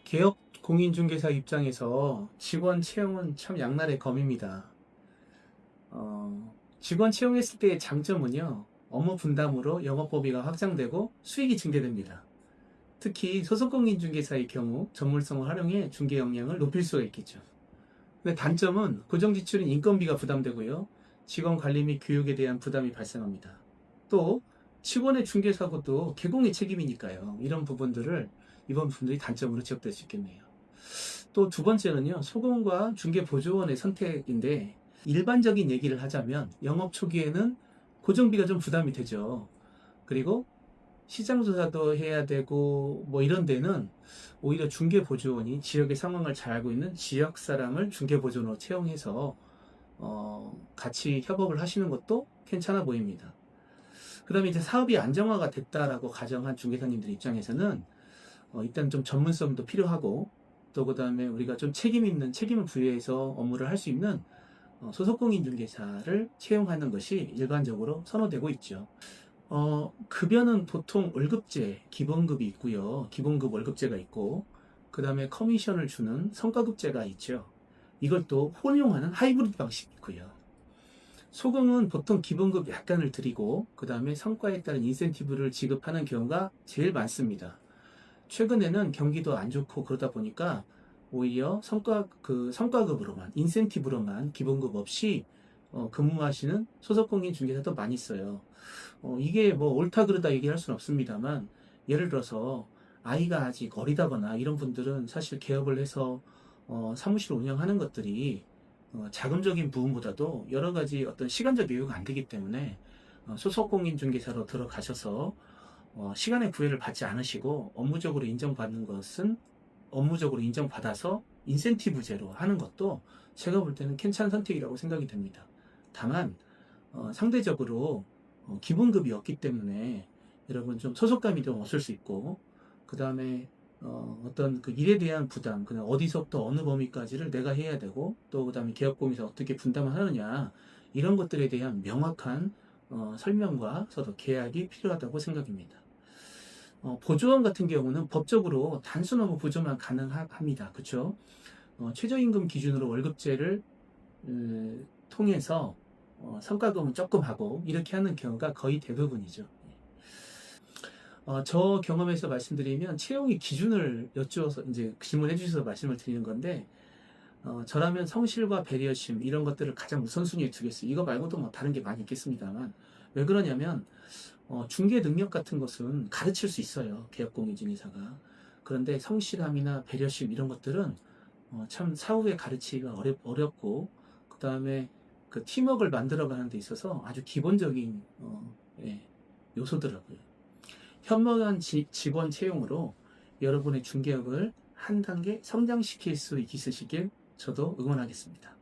개업 공인중개사 입장에서 직원 채용은 참 양날의 검입니다. 직원 채용했을 때의 장점은요, 업무 분담으로 영업범위가 확장되고 수익이 증대됩니다. 특히 소속공인중개사의 경우 전문성을 활용해 중개 역량을 높일 수가 있겠죠. 근데 단점은 고정 지출인 인건비가 부담되고요, 직원 관리 및 교육에 대한 부담이 발생합니다. 또 직원의 중개 사고도 개공의 책임이니까요. 이번 부분들이 단점으로 지적될 수 있겠네요. 또 두 번째는요, 소공과 중개보조원의 선택인데, 일반적인 얘기를 하자면 영업 초기에는 고정비가 좀 부담이 되죠. 그리고 시장 조사도 해야 되고 뭐 이런 데는 오히려 중개보조원이 지역의 상황을 잘 알고 있는 지역 사람을 중개보조원으로 채용해서 같이 협업을 하시는 것도 괜찮아 보입니다. 그 다음에 이제 사업이 안정화가 됐다라고 가정한 중개사님들 입장에서는 일단 좀 전문성도 필요하고, 또 그 다음에 우리가 좀 책임을 부여해서 업무를 할 수 있는 소속공인중개사를 채용하는 것이 일반적으로 선호되고 있죠. 급여는 보통 월급제, 기본급이 있고요. 기본급 월급제가 있고, 그 다음에 커미션을 주는 성과급제가 있죠. 이걸 또 혼용하는 하이브리드 방식이 있고요. 소공은 보통 기본급 약간을 드리고, 그 다음에 성과에 따른 인센티브를 지급하는 경우가 제일 많습니다. 최근에는 경기도 안 좋고 그러다 보니까 오히려 성과급으로만, 인센티브로만 기본급 없이 근무하시는 소속공인 중개사도 많이 있어요. 이게 뭐 옳다 그르다 얘기할 수는 없습니다만, 예를 들어서 아이가 아직 어리다거나 이런 분들은 사실 개업을 해서 사무실 운영하는 것들이 자금적인 부분보다도 여러 가지 어떤 시간적 여유가 안 되기 때문에 소속공인 중개사로 들어가셔서 시간의 구애를 받지 않으시고 업무적으로 인정받는 것은 업무적으로 인정받아서 인센티브제로 하는 것도 제가 볼 때는 괜찮은 선택이라고 생각이 됩니다. 다만 상대적으로 기본급이 없기 때문에 여러분 좀 소속감이 좀 없을 수 있고, 그 다음에 어떤 그 일에 대한 부담, 그냥 어디서부터 어느 범위까지를 내가 해야 되고, 또 그 다음에 개업공에서 어떻게 분담을 하느냐, 이런 것들에 대한 명확한 설명과 서로 계약이 필요하다고 생각입니다. 보조원 같은 경우는 법적으로 단순 업무 보조만 가능합니다. 그렇죠? 최저임금 기준으로 월급제를 통해서 성과금은 조금 하고 이렇게 하는 경우가 거의 대부분이죠. 저 경험에서 말씀드리면 채용의 기준을 여쭈어서 이제 질문해 주셔서 말씀을 드리는 건데, 저라면 성실과 배려심 이런 것들을 가장 우선순위에 두겠어요. 이거 말고도 뭐 다른 게 많이 있겠습니다만, 왜 그러냐면 중개 능력 같은 것은 가르칠 수 있어요. 개업공인중개사가. 그런데 성실함이나 배려심 이런 것들은 참 사후에 가르치기가 어렵고, 그 다음에 그 팀워크를 만들어가는 데 있어서 아주 기본적인 예, 요소더라고요. 현명한 직원 채용으로 여러분의 중개업을 한 단계 성장시킬 수 있으시길 저도 응원하겠습니다.